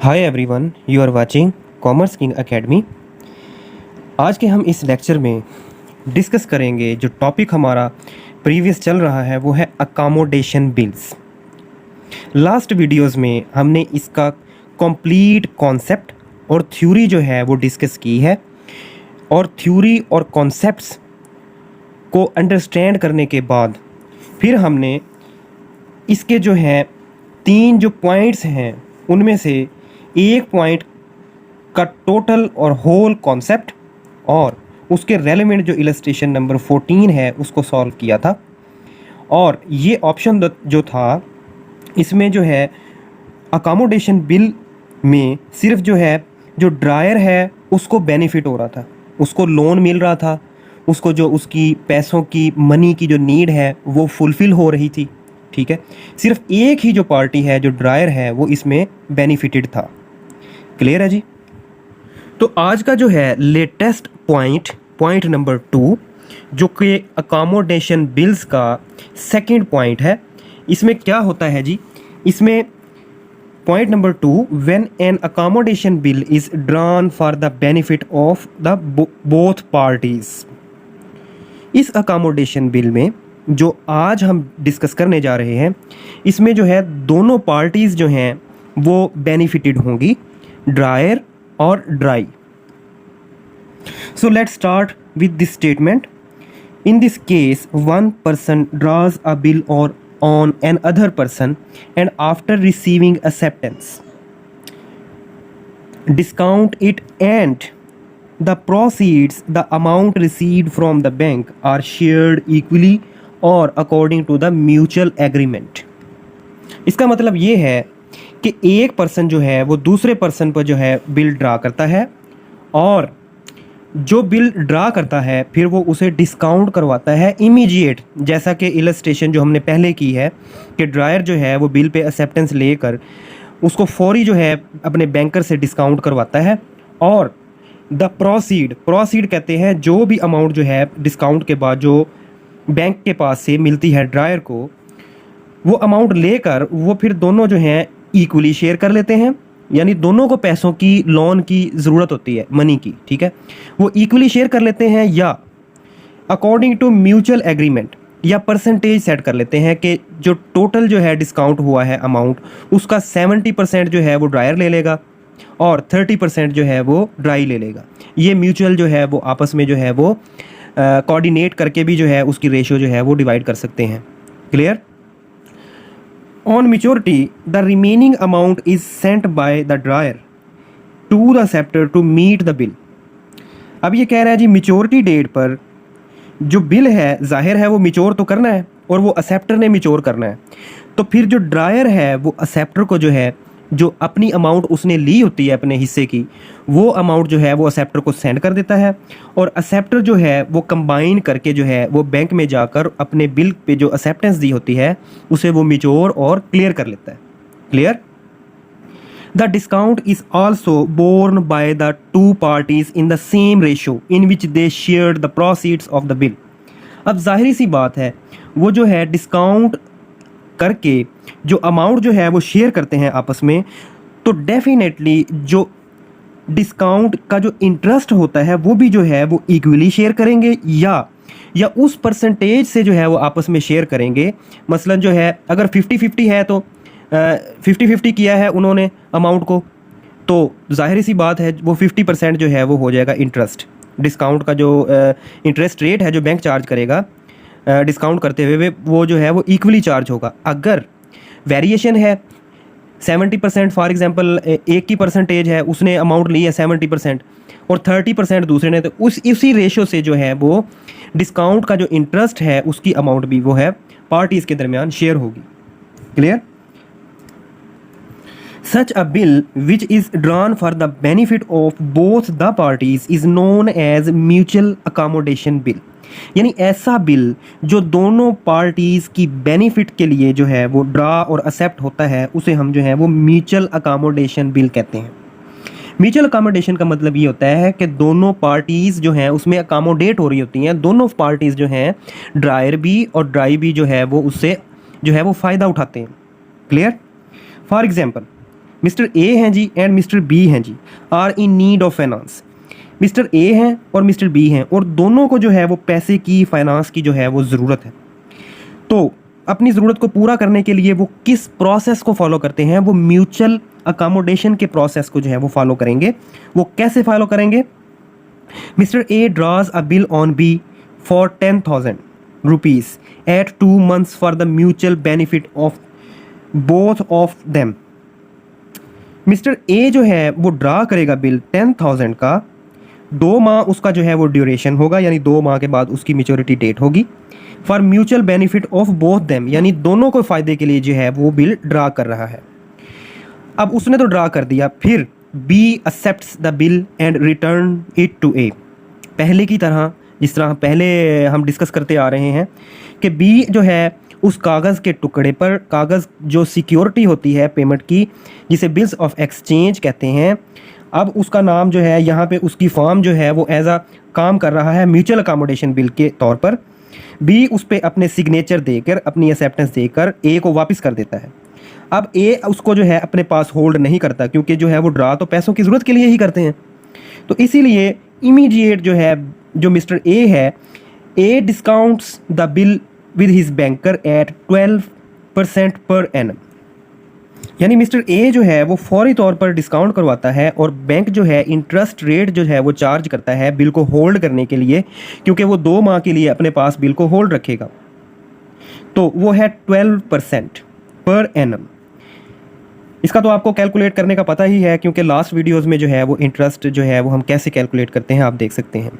Hi everyone, you are watching commerce king academy. आज के हम इस लेक्चर में डिस्कस करेंगे जो टॉपिक हमारा प्रीवियस चल रहा है वो है अकोमोडेशन बिल्स। लास्ट वीडियोस में हमने इसका कंप्लीट कॉन्सेप्ट और थ्योरी जो है वो डिस्कस की है, और थ्योरी और कॉन्सेप्ट्स को अंडरस्टैंड करने के बाद फिर हमने इसके जो है 3 जो पॉइंट्स हैं उनमें से एक पॉइंट का टोटल और होल कॉन्सेप्ट और उसके रेलेवेंट जो इलस्ट्रेशन नंबर 14 है उसको सॉल्व किया था। और ये ऑप्शन जो था इसमें जो है अकोमोडेशन बिल में सिर्फ जो है जो ड्रायर है उसको बेनिफिट हो रहा था, उसको लोन मिल रहा था, उसको जो उसकी पैसों की मनी की जो नीड है वो फुलफ़िल हो रही थी। ठीक है, सिर्फ एक ही जो पार्टी है जो ड्रायर है वो इसमें बेनिफिटेड था। क्लियर है जी। तो आज का जो है लेटेस्ट पॉइंट नंबर 2 जो कि अकोमोडेशन बिल्स का सेकंड पॉइंट है, इसमें क्या होता है जी, इसमें point number 2, when an accommodation bill is drawn for the benefit of the both parties. इस अकोमोडेशन बिल में जो आज हम डिस्कस करने जा रहे हैं इसमें जो है दोनों पार्टीज जो हैं वो बेनिफिटेड होंगी, ड्रायर और dry. So let's start with this statement. In this case, one person draws a bill or on another person and after receiving acceptance, discount it and the proceeds, the amount received from the bank are shared equally or according to the mutual agreement. इसका मतलब ये है कि एक person जो है वो दूसरे पर्सन पर जो है बिल ड्रा करता है और जो बिल ड्रा करता है फिर वो उसे डिस्काउंट करवाता है इमीडिएट, जैसा कि इलस्ट्रेशन जो हमने पहले की है कि ड्रायर जो है वो बिल पे एक्सेप्टेंस लेकर उसको फौरी जो है अपने बैंकर से डिस्काउंट करवाता है। और द प्रोसीड कहते हैं जो भी अमाउंट जो है डिस्काउंट के बाद जो बैंक के पास से मिलती है ड्रायर को, वो अमाउंट लेकर वो फिर दोनों जो हैं इक्वली शेयर कर लेते हैं। यानी दोनों को पैसों की, लोन की ज़रूरत होती है, मनी की, ठीक है, वो इक्वली शेयर कर लेते हैं या अकॉर्डिंग टू म्यूचुअल एग्रीमेंट या परसेंटेज सेट कर लेते हैं कि जो टोटल जो है डिस्काउंट हुआ है अमाउंट उसका 70% जो है वो ड्रायर ले लेगा और 30% जो है वो ड्राई ले लेगा। ये म्यूचुअल जो है वो आपस में जो है वो कोऑर्डिनेट करके भी जो है उसकी रेशियो जो है वो डिवाइड कर सकते हैं। Clear. On maturity, the remaining amount is sent by the dryer to the acceptor to meet the bill. अब ये कह रहा है जी मेच्योरिटी डेट पर जो बिल है जाहिर है वो मेच्योर तो करना है और वो एक्सेप्टर ने मेच्योर करना है। तो फिर जो ड्रायर है वो एक्सेप्टर को जो है जो अपनी अमाउंट उसने ली होती है अपने हिस्से की, वो अमाउंट जो है वो एक्सेप्टर को सेंड कर देता है और एक्सेप्टर जो है वो कंबाइन करके जो है वो बैंक में जाकर अपने बिल पे जो एक्सेप्टेंस दी होती है उसे वो मेच्योर और क्लियर कर लेता है। Clear. The discount is also borne by the two parties in the same ratio in which they shared the proceeds of the bill. अब जाहिर सी बात है वो जो है डिस्काउंट करके जो अमाउंट जो है वो शेयर करते हैं आपस में, तो डेफिनेटली जो डिस्काउंट का जो इंटरेस्ट होता है वो भी जो है वो इक्वली शेयर करेंगे या उस परसेंटेज से जो है वो आपस में शेयर करेंगे। मसलन जो है अगर 50-50 है तो 50-50 किया है उन्होंने अमाउंट को, तो जाहिर सी बात है वो 50% जो है वो हो जाएगा इंटरेस्ट। डिस्काउंट का जो इंटरेस्ट रेट है जो बैंक चार्ज करेगा डिस्काउंट करते हुए वो जो है वो इक्वली चार्ज होगा। अगर वेरिएशन है 70% फॉर एग्जांपल एक की परसेंटेज है, उसने अमाउंट ली है 70% और 30% दूसरे ने, तो उसी रेशियो से जो है वो डिस्काउंट का जो इंटरेस्ट है उसकी अमाउंट भी वो है पार्टीज़ के दरमियान शेयर होगी। Clear. Such a bill which is drawn for the benefit of both the parties is known as mutual accommodation bill. यानी ऐसा बिल जो दोनों पार्टीज़ की बेनिफिट के लिए जो है वो ड्रा और एक्सेप्ट होता है उसे हम जो है वो म्यूचुअल अकोमोडेशन बिल कहते हैं। म्यूचुअल अकोमोडेशन का मतलब ये होता है कि दोनों पार्टीज़ जो हैं उसमें अकोमोडेट हो रही होती हैं, दोनों पार्टीज़ जो हैं ड्रायर भी और ड्राई भी जो है वो उससे जो है वो फ़ायदा उठाते हैं। Clear. For example mister A हैं जी एंड मिस्टर बी हैं जी, are in need of finance. Mister A हैं और मिस्टर बी हैं और दोनों को जो है वो पैसे की, फाइनेंस की जो है वो ज़रूरत है। तो अपनी ज़रूरत को पूरा करने के लिए वो किस प्रोसेस को फॉलो करते हैं? वो म्यूचुअल अकोमोडेशन के प्रोसेस को जो है वो फॉलो करेंगे। वो कैसे फॉलो करेंगे? Mister A draws a bill on B for 10,000 rupees at 2 months for the mutual benefit of both of them. Mister A जो है वो ड्रा करेगा बिल 10,000 का, 2 माह उसका जो है वो ड्यूरेशन होगा, यानी 2 माह के बाद उसकी मेच्योरिटी डेट होगी। For mutual benefit of both them, यानी दोनों को फ़ायदे के लिए जो है वो बिल ड्रा कर रहा है। अब उसने तो ड्रा कर दिया, फिर B accepts the bill and return it to A. पहले की तरह, जिस तरह पहले हम डिस्कस करते आ रहे हैं कि बी जो है उस कागज़ के टुकड़े पर, कागज़ जो सिक्योरिटी होती है पेमेंट की, जिसे बिल्स ऑफ एक्सचेंज कहते हैं, अब उसका नाम जो है यहाँ पे उसकी फॉर्म जो है वो एज अ काम कर रहा है म्यूचुअल अकोमोडेशन बिल के तौर पर। बी उस पर अपने सिग्नेचर देकर, अपनी एक्सेप्टेंस देकर ए को वापस कर देता है। अब ए उसको जो है अपने पास होल्ड नहीं करता, क्योंकि जो है वो ड्रा तो पैसों की ज़रूरत के लिए ही करते हैं। तो इसीलिए इमीडिएट जो है, जो मिस्टर ए है, A discounts the bill with his banker at 12% per annum. यानी मिस्टर ए जो है वो फौरी तौर पर डिस्काउंट करवाता है और बैंक जो है इंटरेस्ट रेट जो है वो चार्ज करता है बिल को होल्ड करने के लिए, क्योंकि वो 2 माह के लिए अपने पास बिल को होल्ड रखेगा। तो वो है 12% पर एनम। इसका तो आपको कैलकुलेट करने का पता ही है, क्योंकि लास्ट वीडियोज़ में जो है वो इंटरेस्ट जो है वो हम कैसे कैलकुलेट करते हैं आप देख सकते हैं।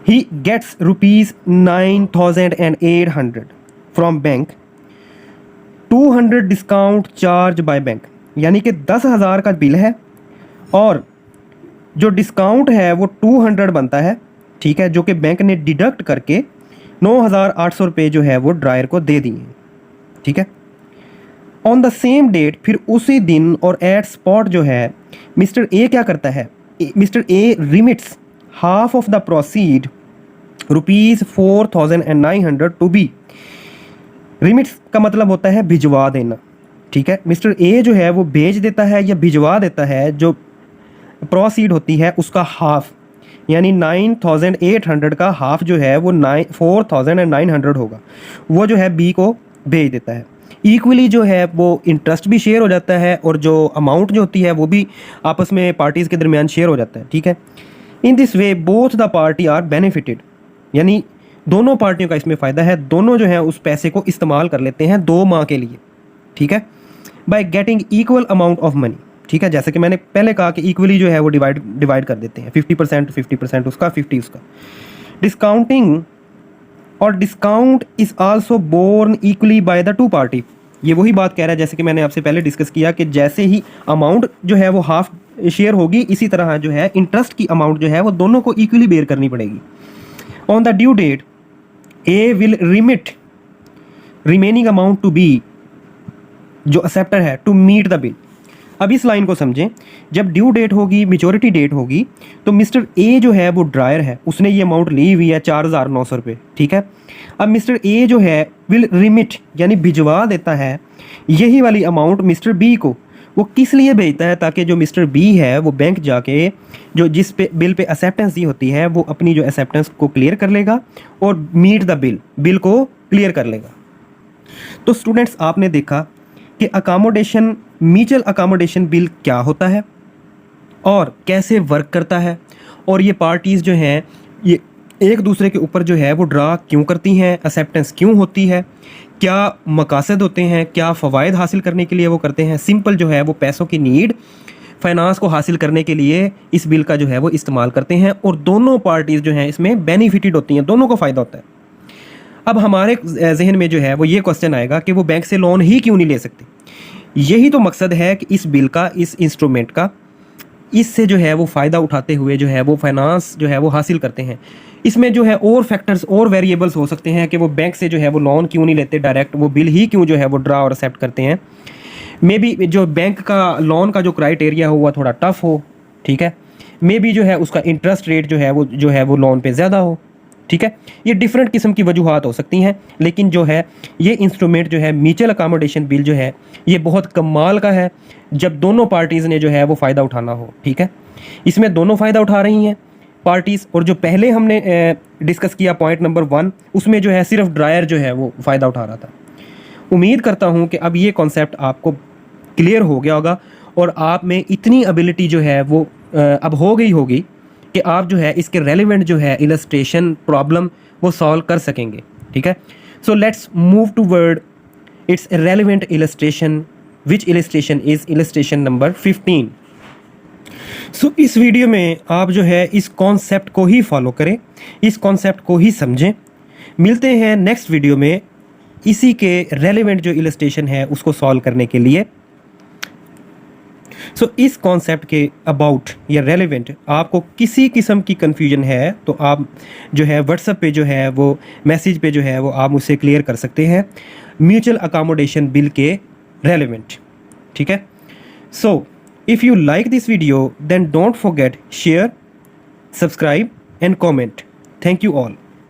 He gets rupees 9,800 from bank, 200 discount charge by bank. यानी कि 10,000 का बिल है और जो डिस्काउंट है वो 200 बनता है, ठीक है, जो कि बैंक ने डिडक्ट करके 9,800 रुपये जो है वो ड्रायर को दे दिए हैं, ठीक है। ऑन द सेम डेट, फिर उसी दिन और एट स्पॉट जो है मिस्टर ए क्या करता है? Mister A remits half of the proceed ₹4,900 to B. Remits का मतलब होता है भिजवा देना, ठीक है। मिस्टर ए जो है वो भेज देता है या भिजवा देता है, जो प्रोसीड होती है उसका हाफ, यानी 9,800 का हाफ जो है वो 4,900 होगा, वो जो है बी को भेज देता है। इक्वली जो है वो इंटरेस्ट भी शेयर हो जाता है और जो अमाउंट जो होती है वो भी आपस में पार्टीज़ के दरमियान शेयर हो जाता है, ठीक है। In this way both the party are benefited, यानी दोनों पार्टियों का इसमें फ़ायदा है, दोनों जो है उस पैसे को इस्तेमाल कर लेते हैं 2 माह के लिए, ठीक है, by getting equal amount of money, ठीक है। जैसे कि मैंने पहले कहा कि इक्वली जो है वो डिवाइड कर देते हैं, 50% उसका, 50 उसका। डिस्काउंटिंग और discount is also borne equally by the 2 party. ये वही बात कह रहा है जैसे कि मैंने आपसे पहले डिस्कस किया कि जैसे ही अमाउंट जो है वो हाफ शेयर होगी, इसी तरह जो है इंटरेस्ट की अमाउंट जो है वो दोनों को इक्वली बेयर करनी पड़ेगी। On the due date A will remit remaining amount to B, जो एक्सेप्टर है, टू मीट द बिल। अब इस लाइन को समझें, जब ड्यू डेट होगी, मेच्योरिटी डेट होगी, तो मिस्टर ए जो है वो ड्रायर है, उसने ये अमाउंट ली हुई है 4,900 रुपये, ठीक है। अब मिस्टर ए जो है विल रिमिट, यानी भिजवा देता है यही वाली अमाउंट मिस्टर बी को। वो किस लिए भेजता है? ताकि जो मिस्टर बी है वो बैंक जाके जो जिस पे बिल पे एक्सेप्टेंस दी होती है वो अपनी जो एक्सेप्टेंस को क्लियर कर लेगा और मीट द बिल को क्लियर कर लेगा। तो स्टूडेंट्स, आपने देखा कि अकोमोडेशन, म्यूचुअल अकोमोडेशन बिल क्या होता है और कैसे वर्क करता है, और ये पार्टीज़ जो हैं ये एक दूसरे के ऊपर जो है वो ड्रा क्यों करती हैं, एक्सेप्टेंस क्यों होती है, क्या मकासद होते हैं, क्या फ़वाइद हासिल करने के लिए वो करते हैं। सिंपल जो है वो पैसों की नीड, फाइनेंस को हासिल करने के लिए इस बिल का जो है वो इस्तेमाल करते हैं और दोनों पार्टीज़ जो हैं इसमें बेनिफिटेड होती हैं, दोनों को फ़ायदा होता है। अब हमारे जहन में जो है वो ये क्वेश्चन आएगा कि वो बैंक से लोन ही क्यों नहीं ले सकते। यही तो मकसद है कि इस बिल का, इस इंस्ट्रूमेंट का, इससे जो है वो फ़ायदा उठाते हुए जो है वो फाइनेंस जो है वो हासिल करते हैं। इसमें जो है और फैक्टर्स और वेरिएबल्स हो सकते हैं कि वो बैंक से जो है वो लोन क्यों नहीं लेते डायरेक्ट, वो बिल ही क्यों जो है वो ड्रा और एक्सेप्ट करते हैं। मे बी जो बैंक का लोन का जो क्राइटेरिया हो वह थोड़ा टफ हो, ठीक है। मे बी जो है उसका इंटरेस्ट रेट जो है वो लोन पे ज़्यादा हो, ठीक है, ये डिफरेंट किस्म की वजूहात हो सकती हैं, लेकिन जो है ये इंस्ट्रूमेंट जो है म्यूचुअल अकोमोडेशन बिल जो है ये बहुत कमाल का है जब दोनों पार्टीज़ ने जो है वो फ़ायदा उठाना हो। ठीक है, इसमें दोनों फ़ायदा उठा रही हैं पार्टीज़, और जो पहले हमने डिस्कस किया पॉइंट नंबर 1 उसमें जो है सिर्फ ड्रायर जो है वो फ़ायदा उठा रहा था। उम्मीद करता हूँ कि अब ये कॉन्सेप्ट आपको क्लियर हो गया होगा और आप में इतनी एबिलिटी जो है वो अब हो गई होगी कि आप जो है इसके रेलिवेंट जो है इलस्ट्रेशन प्रॉब्लम वो सॉल्व कर सकेंगे। ठीक है, so let's move toward it's relevant illustration, which illustration is illustration number 15। सो इस वीडियो में आप जो है इस कॉन्सेप्ट को ही फॉलो करें, इस कॉन्सेप्ट को ही समझें। मिलते हैं नेक्स्ट वीडियो में इसी के रेलेवेंट जो इलस्ट्रेशन है उसको सॉल्व करने के लिए। सो इस कॉन्सेप्ट के अबाउट या रेलेवेंट आपको किसी किस्म की कन्फ्यूजन है तो आप जो है व्हाट्सएप पे जो है वो मैसेज पे जो है वो आप मुझसे क्लियर कर सकते हैं म्यूचुअल अकोमोडेशन बिल के रेलेवेंट। ठीक है, so if you like this video then don't forget share, subscribe and comment. Thank you all.